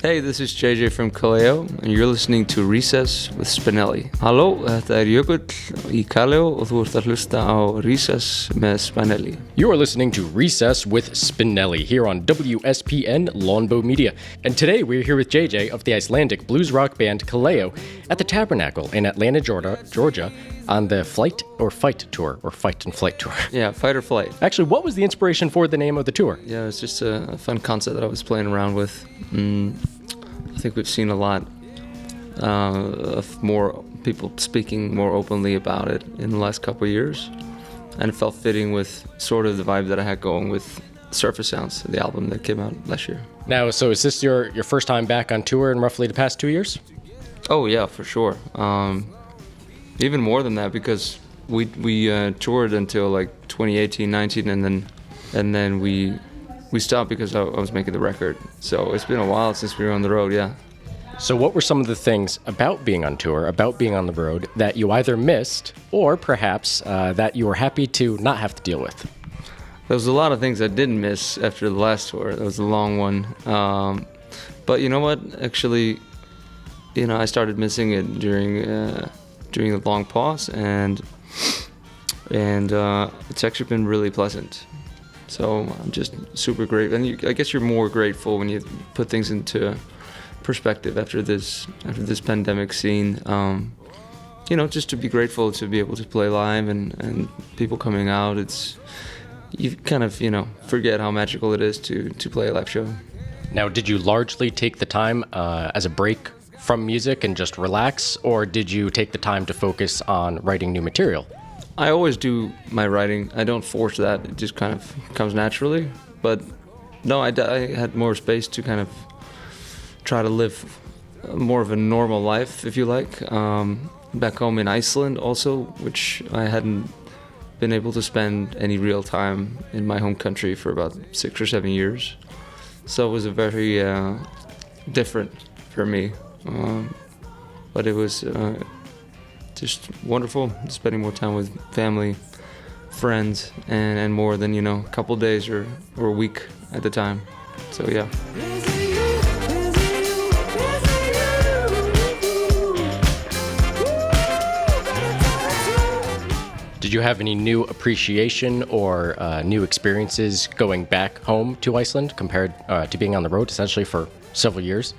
Hey, this is JJ from Kaleo, and you're listening to Recess with Spinelli. Halló, þetta Jökull í Kaleo og þú ert að hlusta á Recess með Spinelli. You are listening to Recess with Spinelli here on WSPN Longbow Media. And today we're here with JJ of the Icelandic blues rock band Kaleo at the Tabernacle in Atlanta, Georgia on the Fight and Flight tour. Yeah, Fight or Flight. Actually, what was the inspiration for the name of the tour? Yeah, it's just a fun concept that I was playing around with. I think we've seen a lot of more people speaking more openly about it in the last couple of years, and it felt fitting with sort of the vibe that I had going with Surface Sounds, the album that came out last year. Now, so is this your first time back on tour in roughly the past 2 years? Oh yeah, for sure. Even more than that, because we toured until like 2018, 19, and then we stopped because I was making the record. So it's been a while since we were on the road, yeah. So what were some of the things about being on tour, about being on the road, that you either missed or perhaps that you were happy to not have to deal with? There was a lot of things I didn't miss after the last tour. It was a long one. But you know what? Actually, I started missing it during the long pause, and it's actually been really pleasant. So I'm just super grateful, and I guess you're more grateful when you put things into perspective after this pandemic scene. Just to be grateful to be able to play live and people coming out. You kind of forget how magical it is to play a live show. Now, did you largely take the time as a break from music and just relax, or did you take the time to focus on writing new material? I always do my writing. I don't force that. It just kind of comes naturally. But no, I had more space to kind of try to live more of a normal life, if you like. Back home in Iceland also, which I hadn't been able to spend any real time in my home country for about 6 or 7 years. So it was a very different for me. But it was just wonderful, spending more time with family, friends, and more than a couple days or a week at the time. So yeah. Did you have any new appreciation or new experiences going back home to Iceland compared to being on the road essentially for several years?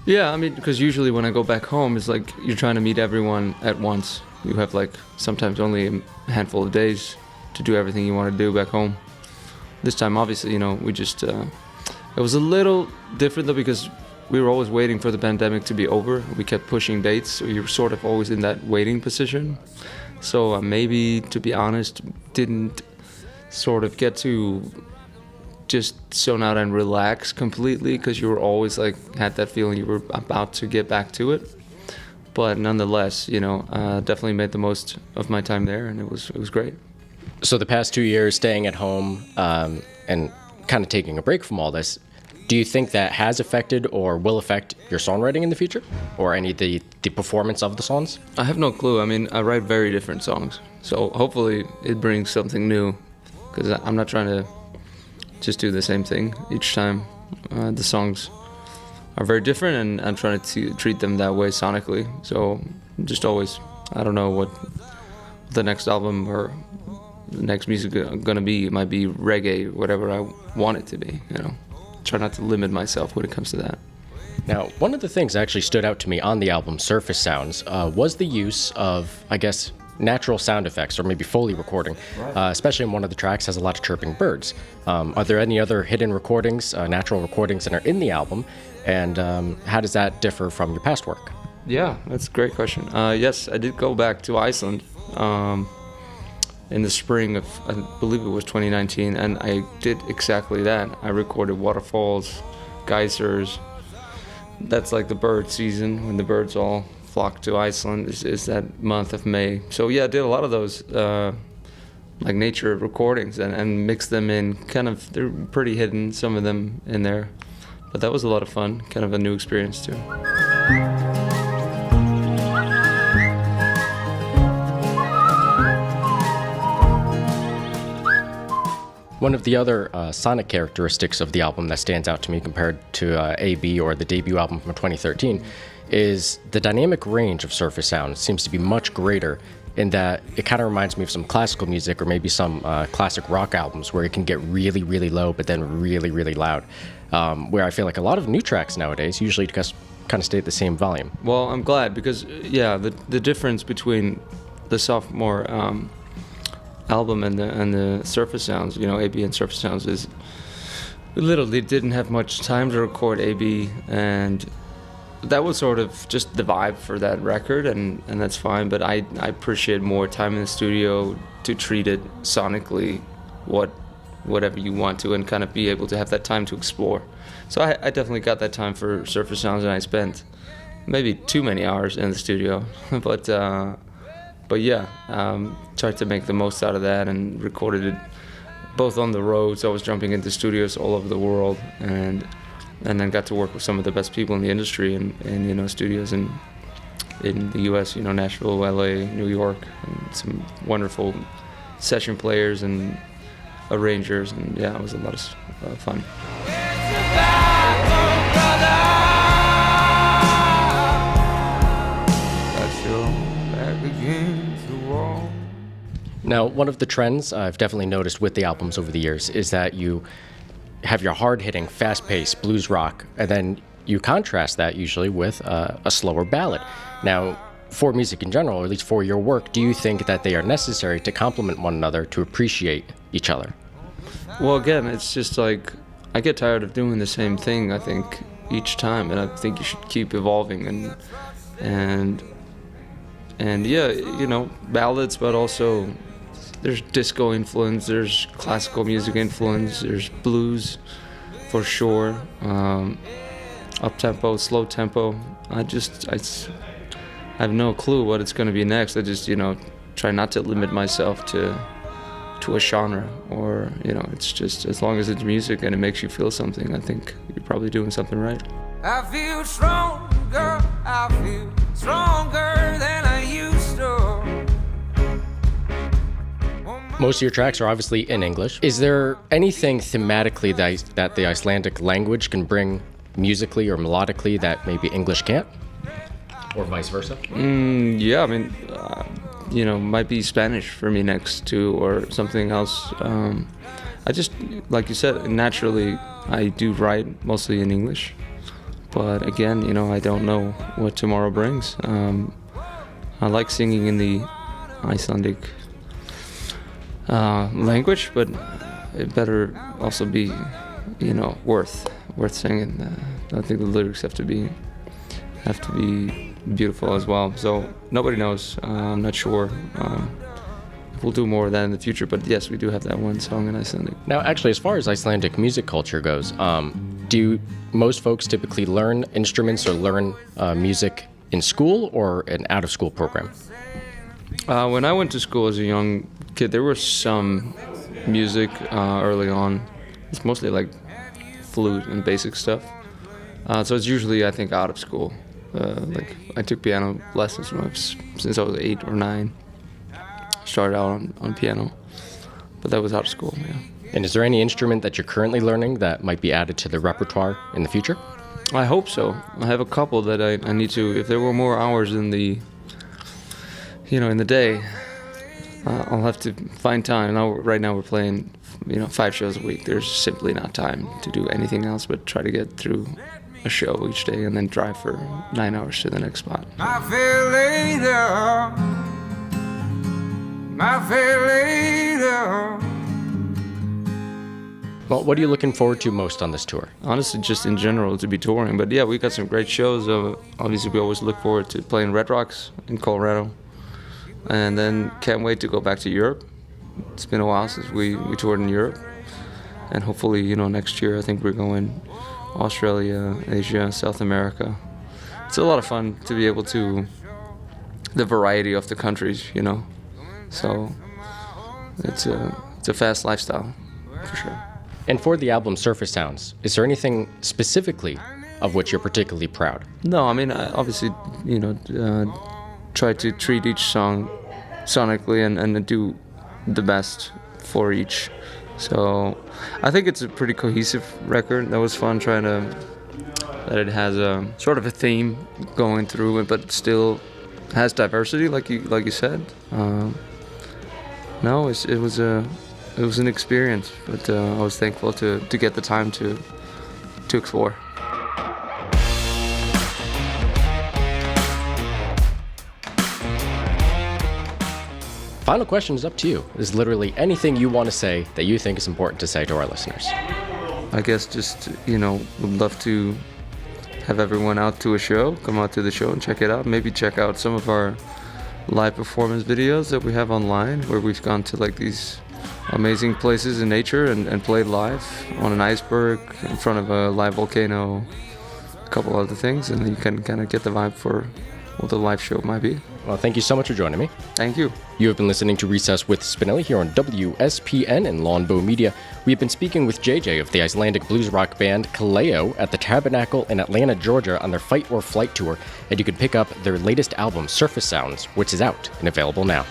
Yeah, I mean, because usually when I go back home, it's like you're trying to meet everyone at once. You have like sometimes only a handful of days to do everything you want to do back home. This time, obviously, we just, it was a little different though, because we were always waiting for the pandemic to be over. We kept pushing dates, so you were sort of always in that waiting position. So maybe, to be honest, didn't sort of get to just zone out and relax completely, because you were always had that feeling you were about to get back to it. But nonetheless, definitely made the most of my time there, and it was great. So the past 2 years staying at home and kind of taking a break from all this, do you think that has affected or will affect your songwriting in the future, or any of the performance of the songs? I have no clue. I mean, I write very different songs, so hopefully it brings something new, because I'm not trying to just do the same thing each time. The songs are very different, and I'm trying to treat them that way sonically. So I'm just always, I don't know what the next album or the next music gonna be. It might be reggae, whatever I want it to be. Try not to limit myself when it comes to that. Now, one of the things that actually stood out to me on the album Surface Sounds was the use of, I guess, natural sound effects, or maybe Foley recording, right. Especially in one of the tracks has a lot of chirping birds. Are there any other hidden recordings, natural recordings that are in the album, and how does that differ from your past work? Yeah, that's a great question. Yes, I did go back to Iceland in the spring of, I believe it was 2019, and I did exactly that. I recorded waterfalls, geysers. That's like the bird season, when the birds all flock to Iceland, is that month of May. So yeah, I did a lot of those nature recordings and mixed them in. They're pretty hidden, some of them in there, but that was a lot of fun, kind of a new experience too. One of the other sonic characteristics of the album that stands out to me compared to AB or the debut album from 2013 is the dynamic range of surface sound seems to be much greater in that it kind of reminds me of some classical music or maybe some classic rock albums where it can get really, really low but then really, really loud. Where I feel like a lot of new tracks nowadays usually just kind of stay at the same volume. Well, I'm glad because, yeah, the difference between the sophomore album and the surface sounds, AB and surface sounds, is we literally didn't have much time to record AB, and that was sort of just the vibe for that record, and that's fine, but I appreciate more time in the studio to treat it sonically whatever you want to, and kind of be able to have that time to explore. So I definitely got that time for surface sounds, and I spent maybe too many hours in the studio, but yeah, tried to make the most out of that and recorded it both on the road. So I was jumping into studios all over the world, and then got to work with some of the best people in the industry and studios in the U.S., Nashville, L.A., New York, and some wonderful session players and arrangers, and yeah, it was a lot of fun. Now, one of the trends I've definitely noticed with the albums over the years is that you have your hard-hitting, fast-paced blues rock, and then you contrast that usually with a slower ballad. Now, for music in general, or at least for your work, do you think that they are necessary to complement one another to appreciate each other? Well, again, it's just like I get tired of doing the same thing, I think, each time, and I think you should keep evolving and yeah, ballads, but also there's disco influence, there's classical music influence, there's blues for sure, up tempo, slow tempo. I have no clue what it's going to be next. I just try not to limit myself to a genre, or it's just as long as it's music and it makes you feel something, I think you're probably doing something right. I feel stronger, I feel stronger than I used to. Most of your tracks are obviously in English. Is there anything thematically that the Icelandic language can bring musically or melodically that maybe English can't? Or vice versa? Yeah, I mean, might be Spanish for me next too, or something else. I just, like you said, naturally I do write mostly in English. But again, I don't know what tomorrow brings. I like singing in the Icelandic language, but it better also be, worth singing. I think the lyrics have to be beautiful as well. So nobody knows. I'm not sure if we'll do more of that in the future. But yes, we do have that one song in Icelandic. Now, actually, as far as Icelandic music culture goes, do most folks typically learn instruments or learn music in school or an out-of-school program? When I went to school as a young kid, there was some music early on. It's mostly like flute and basic stuff. So it's usually, I think, out of school. Like I took piano lessons since I was 8 or 9. Started out on piano, but that was out of school. Yeah. And is there any instrument that you're currently learning that might be added to the repertoire in the future? I hope so. I have a couple that I need to. If there were more hours in the day, I'll have to find time. Right now we're playing, 5 shows a week. There's simply not time to do anything else but try to get through a show each day and then drive for 9 hours to the next spot. I feel later. Well, what are you looking forward to most on this tour? Honestly, just in general, to be touring. But yeah, we got some great shows. Obviously, we always look forward to playing Red Rocks in Colorado. And then can't wait to go back to Europe. It's been a while since we toured in Europe. And hopefully, next year, I think we're going Australia, Asia, South America. It's a lot of fun to be able to, the variety of the countries, So it's a fast lifestyle, for sure. And for the album Surface Sounds, is there anything specifically of which you're particularly proud? No, I mean, I obviously, try to treat each song sonically and do the best for each. So I think it's a pretty cohesive record. That was fun trying to, that it has a sort of a theme going through it, but still has diversity, like you said. No, it was an experience, but I was thankful to get the time to explore. Final question is up to you. There's literally anything you want to say that you think is important to say to our listeners. I guess just, would love to have everyone out to a show, come out to the show and check it out. Maybe check out some of our live performance videos that we have online, where we've gone to like these amazing places in nature and played live on an iceberg in front of a live volcano, a couple other things, and you can kind of get the vibe for what the live show might be. Well, thank you so much for joining me. Thank you. You have been listening to Recess with Spinelli here on WSPN and Longbow Media. We have been speaking with JJ of the Icelandic blues rock band Kaleo at the Tabernacle in Atlanta, Georgia on their Fight or Flight tour, and you can pick up their latest album, Surface Sounds, which is out and available now.